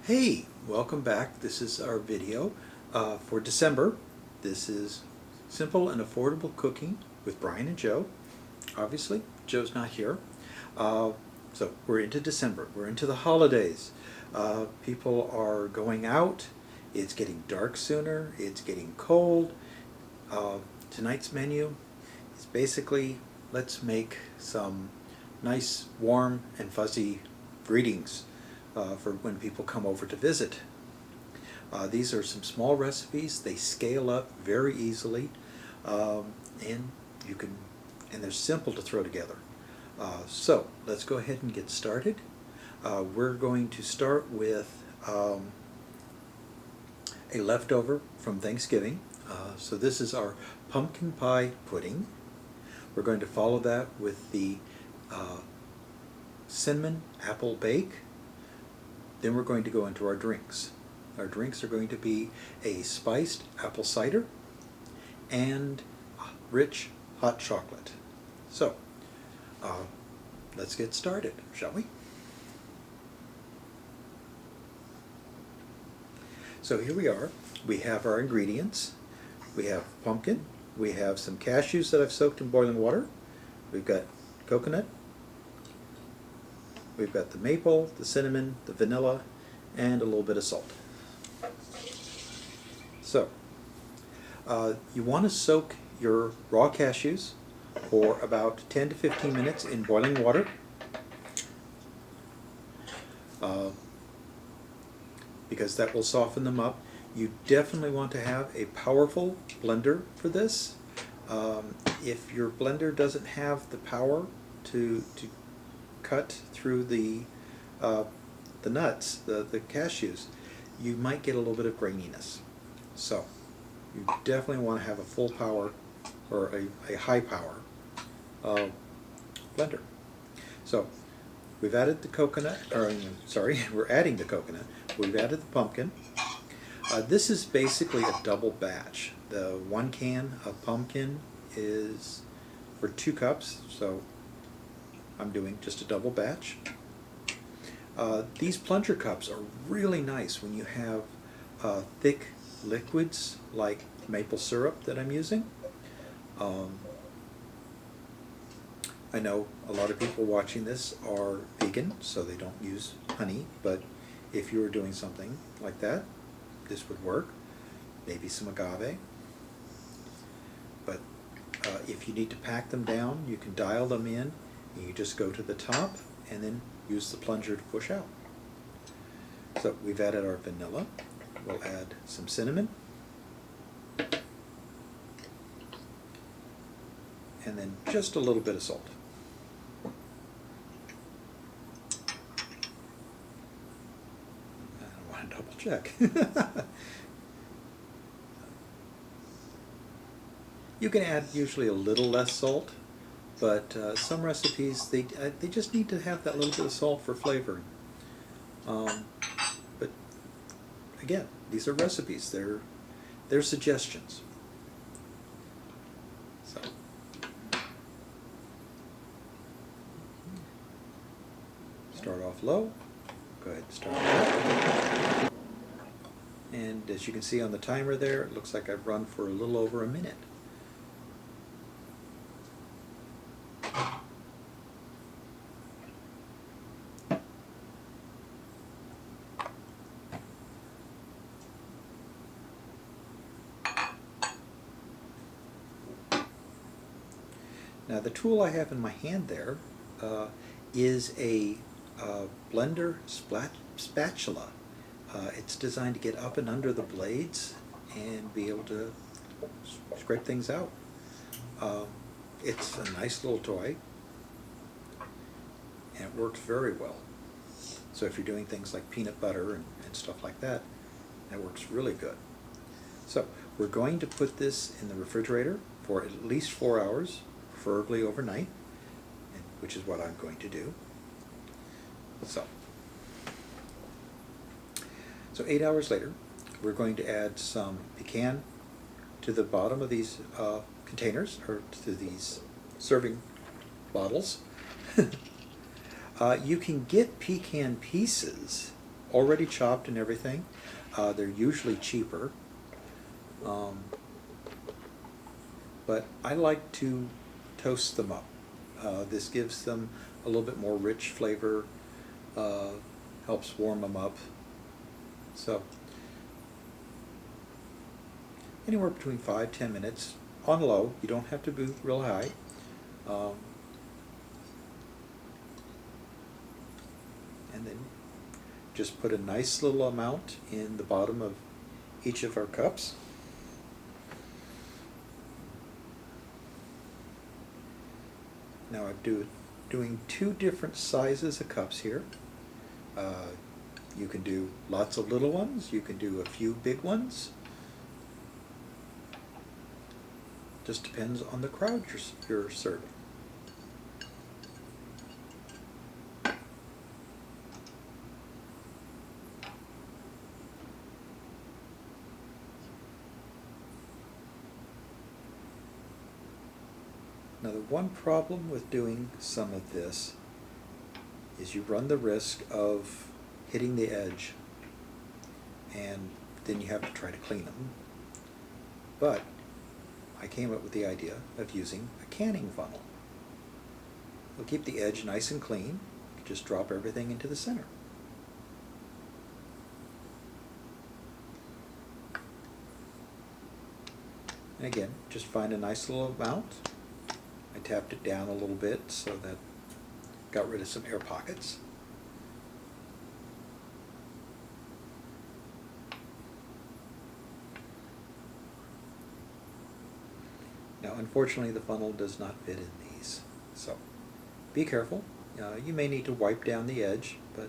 Hey, welcome back. This is our video for December. This is simple and affordable cooking with Brian and Joe. Obviously, Joe's not here. So we're into December. We're into the holidays. People are going out. It's getting dark sooner. It's getting cold. Tonight's menu is basically, let's make some nice, warm, and fuzzy greetings for when people come over to visit. These are some small recipes. They scale up very easily, and they're simple to throw together. So let's go ahead and get started. We're going to start with a leftover from Thanksgiving. So this is our pumpkin pie pudding. We're going to follow that with the cinnamon apple bake. Then we're going to go into our drinks. Our drinks are going to be a spiced apple cider and rich hot chocolate. So, let's get started, shall we? So here we are. We have our ingredients. We have pumpkin. We have some cashews that I've soaked in boiling water. We've got coconut. We've got the maple, the cinnamon, the vanilla, and a little bit of salt. So, you want to soak your raw cashews for about 10 to 15 minutes in boiling water. Because that will soften them up. You definitely want to have a powerful blender for this. If your blender doesn't have the power to cut through the nuts, the cashews, you might get a little bit of graininess. So you definitely want to have a full power or a high power blender. So we've added the coconut, or sorry, we're adding the coconut. We've added the pumpkin. This is basically a double batch. The 1 can of pumpkin is for 2 cups, so I'm doing just a double batch. These plunger cups are really nice when you have thick liquids like maple syrup that I'm using. I know a lot of people watching this are vegan, so they don't use honey, but if you were doing something like that, this would work. Maybe some agave. But if you need to pack them down, you can dial them in, and you just go to the top and then use the plunger to push out. So we've added our vanilla. We'll add some cinnamon. And then just a little bit of salt. I want to double check. You can add usually a little less salt, but some recipes, they just need to have that little bit of salt for flavoring. But again, these are recipes. They're suggestions. So start off low. Go ahead and start up. And as you can see on the timer there, it looks like I've run for a little over a minute. Now the tool I have in my hand there is a blender spatula. It's designed to get up and under the blades and be able to scrape things out. It's a nice little toy, and it works very well. So if you're doing things like peanut butter and stuff like that, that works really good. So we're going to put this in the refrigerator for at least 4 hours, preferably overnight, which is what I'm going to do. So 8 hours later, we're going to add some pecan to the bottom of these containers, or to these serving bottles. You can get pecan pieces already chopped and everything. They're usually cheaper. But I like to toast them up. This gives them a little bit more rich flavor, helps warm them up. So anywhere between 5–10 minutes on low. You don't have to be real high. And then just put a nice little amount in the bottom of each of our cups. Now I'm doing 2 different sizes of cups here. You can do lots of little ones, you can do a few big ones. Just depends on the crowd you're serving. Now the one problem with doing some of this is you run the risk of hitting the edge, and then you have to try to clean them. But I came up with the idea of using a canning funnel. It'll keep the edge nice and clean. You just drop everything into the center. And again, just find a nice little amount. I tapped it down a little bit so that got rid of some air pockets. Now unfortunately the funnel does not fit in these, so be careful. You may need to wipe down the edge, but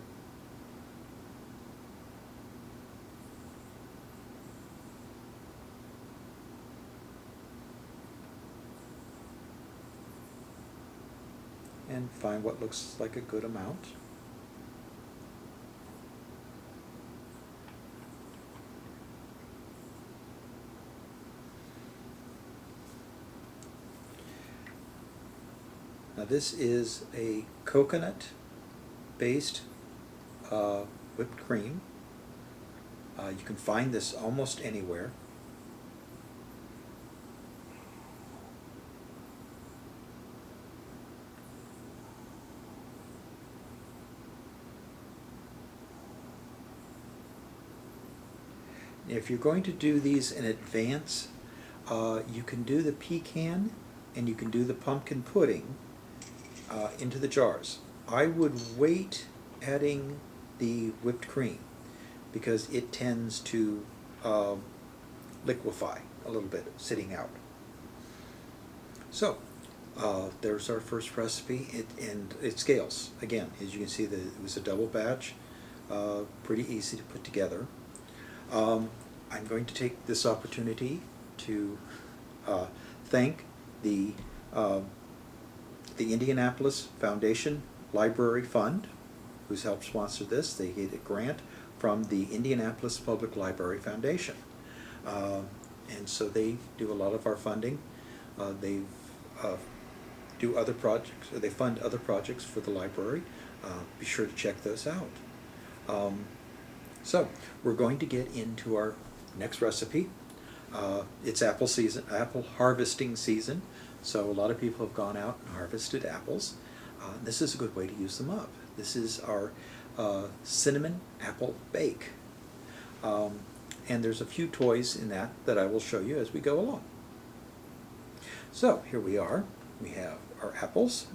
and find what looks like a good amount. Now this is a coconut-based whipped cream. You can find this almost anywhere. If you're going to do these in advance, you can do the pecan and you can do the pumpkin pudding into the jars. I would wait adding the whipped cream because it tends to liquefy a little bit sitting out. So there's our first recipe, and it scales. Again, as you can see, it was a double batch, pretty easy to put together. I'm going to take this opportunity to thank the Indianapolis Foundation Library Fund, who's helped sponsor this. They get a grant from the Indianapolis Public Library Foundation. And so they do a lot of our funding. They do other projects, or they fund other projects for the library. Be sure to check those out. So we're going to get into our next recipe. It's apple season, apple harvesting season. So a lot of people have gone out and harvested apples. This is a good way to use them up. This is our cinnamon apple bake. And there's a few toys in that I will show you as we go along. So here we are. We have our apples.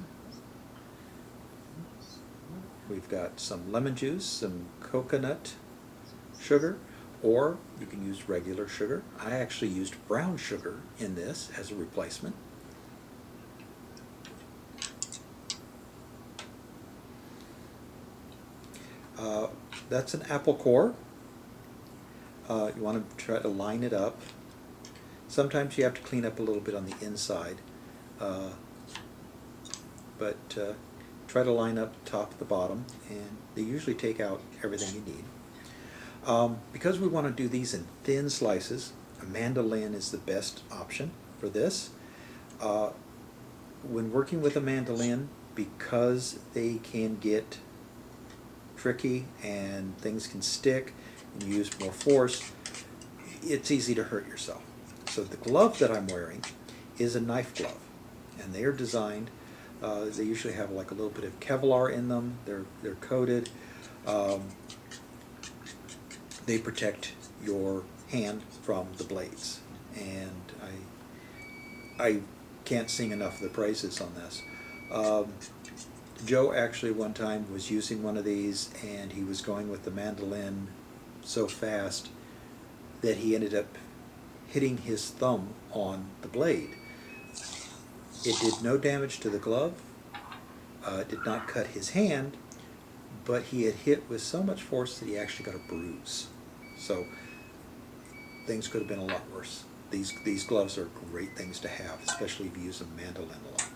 We've got some lemon juice, some coconut sugar, or you can use regular sugar. I actually used brown sugar in this as a replacement. That's an apple core. You want to try to line it up. Sometimes you have to clean up a little bit on the inside, but try to line up the top to the bottom, and they usually take out everything you need. Because we want to do these in thin slices, a mandolin is the best option for this. When working with a mandolin, because they can get tricky and things can stick and you use more force, it's easy to hurt yourself. So the glove that I'm wearing is a knife glove, and they are designed, they usually have like a little bit of Kevlar in them. They're coated. They protect your hand from the blades, and I can't sing enough of the praises on this. Joe actually one time was using one of these, and he was going with the mandolin so fast that he ended up hitting his thumb on the blade. It did no damage to the glove, it did not cut his hand, but he had hit with so much force that he actually got a bruise. So things could have been a lot worse. These gloves are great things to have, especially if you use a mandolin a lot.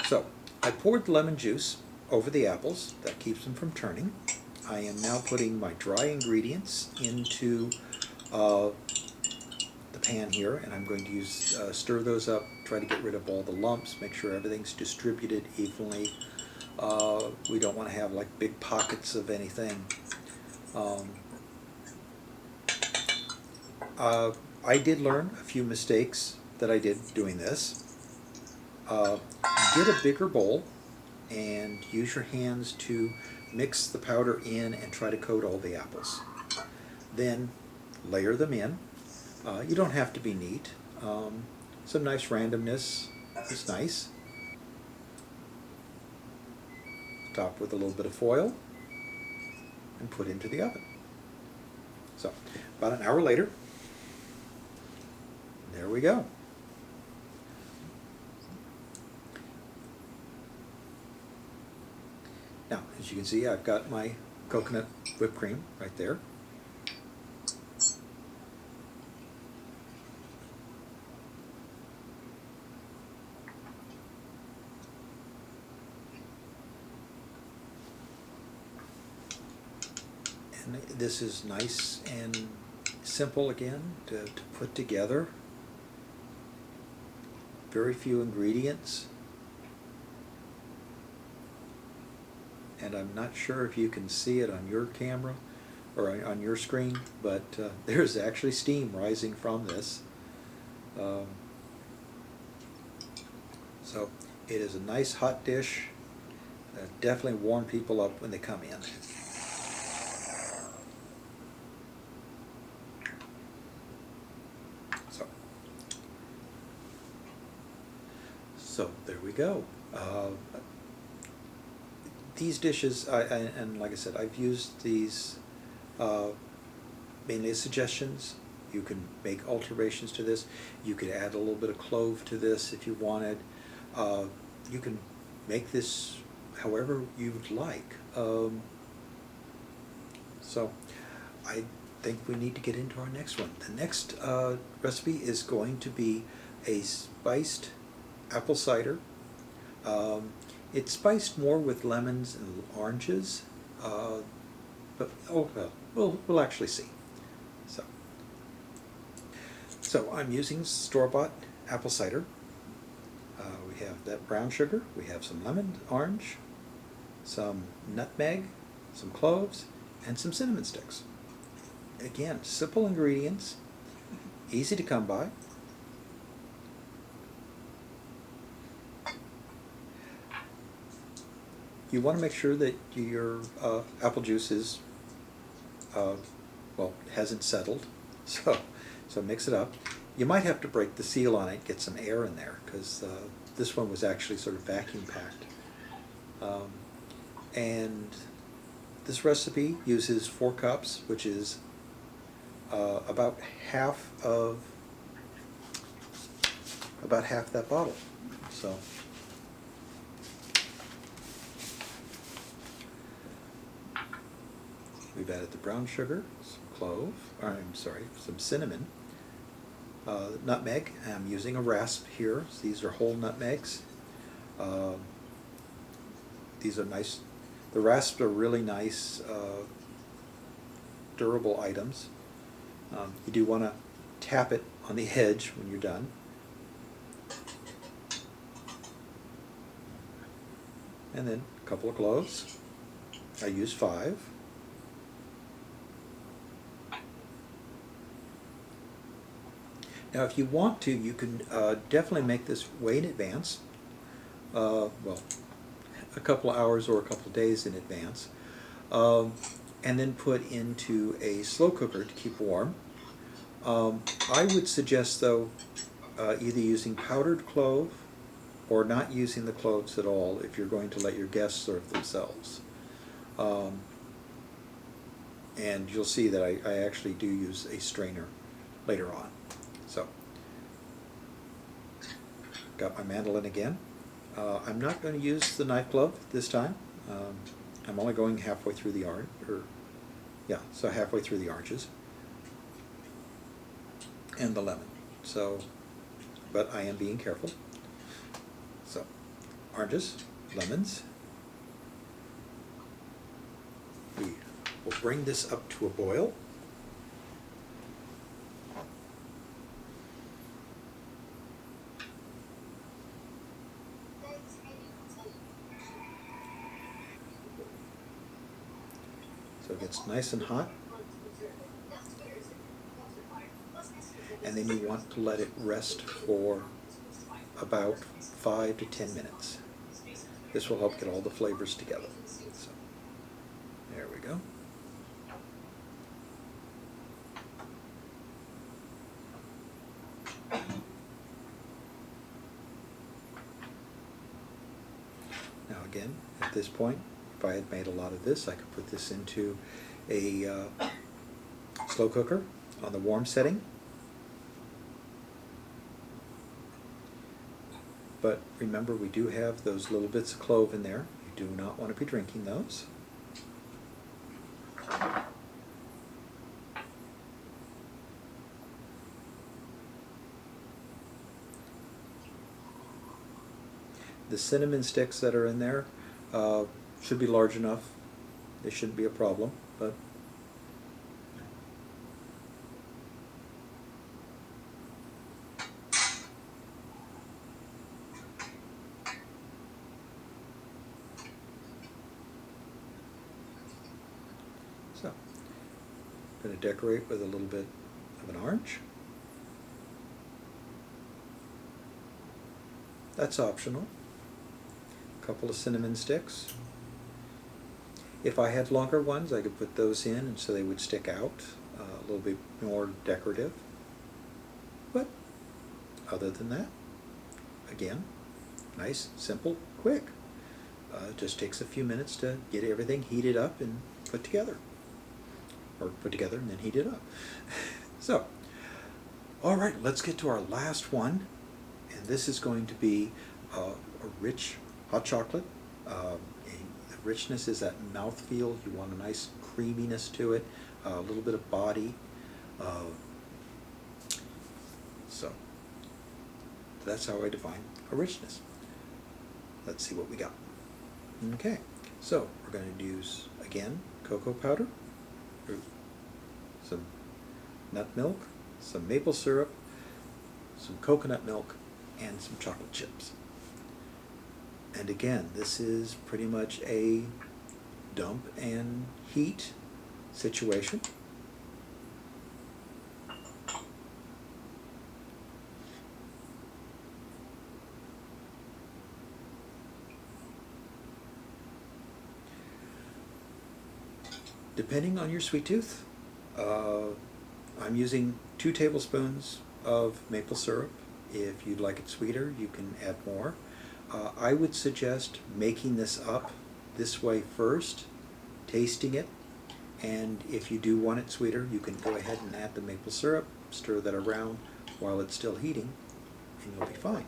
So I poured lemon juice over the apples. That keeps them from turning. I am now putting my dry ingredients into the pan here, and I'm going to use stir those up, try to get rid of all the lumps, make sure everything's distributed evenly. We don't want to have like big pockets of anything. I did learn a few mistakes that I did doing this. Get a bigger bowl and use your hands to mix the powder in and try to coat all the apples. Then layer them in. You don't have to be neat. Some nice randomness is nice. Top with a little bit of foil and put into the oven. So about an hour later, there we go. Now, as you can see, I've got my coconut whipped cream right there. And this is nice and simple again to put together. Very few ingredients. And I'm not sure if you can see it on your camera or on your screen, but there's actually steam rising from this. So it is a nice hot dish. Definitely warm people up when they come in. So there we go. These dishes, and like I said, I've used these mainly as suggestions. You can make alterations to this. You could add a little bit of clove to this if you wanted. You can make this however you'd like. So I think we need to get into our next one. The next recipe is going to be a spiced apple cider. It's spiced more with lemons and oranges, but we'll actually see. So I'm using store-bought apple cider. We have that brown sugar. We have some lemon, orange, some nutmeg, some cloves, and some cinnamon sticks. Again, simple ingredients, easy to come by. You want to make sure that your apple juice is, hasn't settled, so mix it up. You might have to break the seal on it, get some air in there, because this one was actually sort of vacuum packed. And this recipe uses 4 cups, which is about half that bottle. So. We've added the brown sugar, some clove, some cinnamon, nutmeg. I'm using a rasp here. So these are whole nutmegs. These are nice. The rasps are really nice, durable items. You do want to tap it on the edge when you're done. And then a couple of cloves. I use 5. Now if you want to, you can definitely make this way in advance, well, a couple of hours or a couple of days in advance, and then put into a slow cooker to keep warm. I would suggest, though, either using powdered clove or not using the cloves at all if you're going to let your guests serve themselves. And you'll see that I actually do use a strainer later on. So, got my mandolin again. I'm not going to use the knife glove this time. I'm only going halfway through the orange, so halfway through the oranges and the lemon. So, but I am being careful. So, oranges, lemons. We will bring this up to a boil. So it gets nice and hot. And then you want to let it rest for about 5 to 10 minutes. This will help get all the flavors together. So, there we go. Now again, at this point, if I had made a lot of this, I could put this into a slow cooker on the warm setting. But remember, we do have those little bits of clove in there. You do not want to be drinking those. The cinnamon sticks that are in there should be large enough. They shouldn't be a problem, but so I'm going to decorate with a little bit of an orange. That's optional. A couple of cinnamon sticks. If I had longer ones, I could put those in and so they would stick out a little bit more decorative. But other than that, again, nice, simple, quick. It just takes a few minutes to get everything heated up and put together. Or put together and then heated up. So, all right, let's get to our last one. And this is going to be a rich hot chocolate. The richness is that mouthfeel. You want a nice creaminess to it, a little bit of body. So that's how I define a richness. Let's see what we got. Okay, so we're going to use, again, cocoa powder, some nut milk, some maple syrup, some coconut milk, and some chocolate chips. And again, this is pretty much a dump and heat situation. Depending on your sweet tooth, I'm using 2 tablespoons of maple syrup. If you'd like it sweeter, you can add more. I would suggest making this up this way first, tasting it, and if you do want it sweeter, you can go ahead and add the maple syrup, stir that around while it's still heating, and you'll be fine.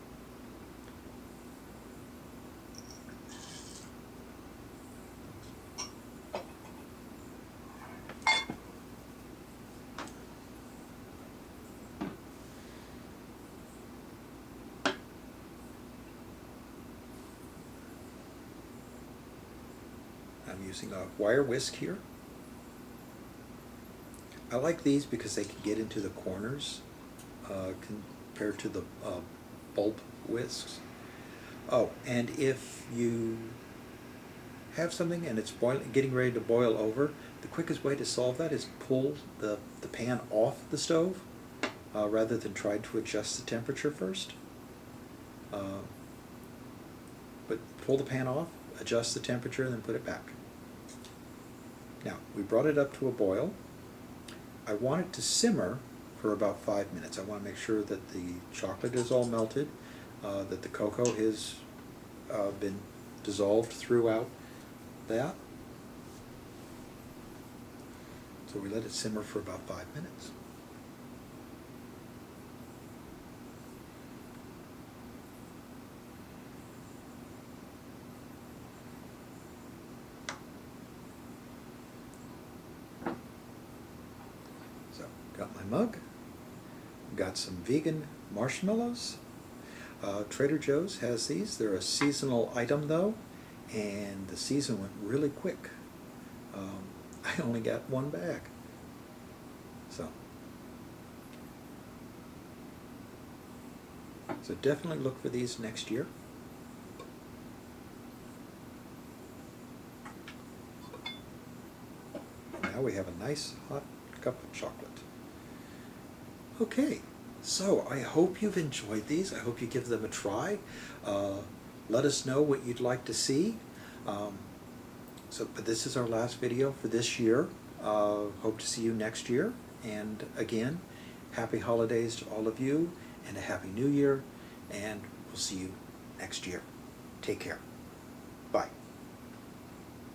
I'm using a wire whisk here. I like these because they can get into the corners compared to the bulb whisks. Oh, and if you have something and it's getting ready to boil over, the quickest way to solve that is pull the pan off the stove rather than try to adjust the temperature first. But pull the pan off, adjust the temperature, and then put it back. Now, we brought it up to a boil. I want it to simmer for about 5 minutes. I want to make sure that the chocolate is all melted, that the cocoa has been dissolved throughout that. So we let it simmer for about 5 minutes. So, got my mug, got some vegan marshmallows. Trader Joe's has these. They're a seasonal item though, and the season went really quick. I only got one bag. So definitely look for these next year. Now we have a nice hot cup of chocolate. Okay, so I hope you've enjoyed these. I hope you give them a try. Let us know what you'd like to see. But this is our last video for this year. Hope to see you next year. And again, happy holidays to all of you, and a happy new year, and we'll see you next year. Take care.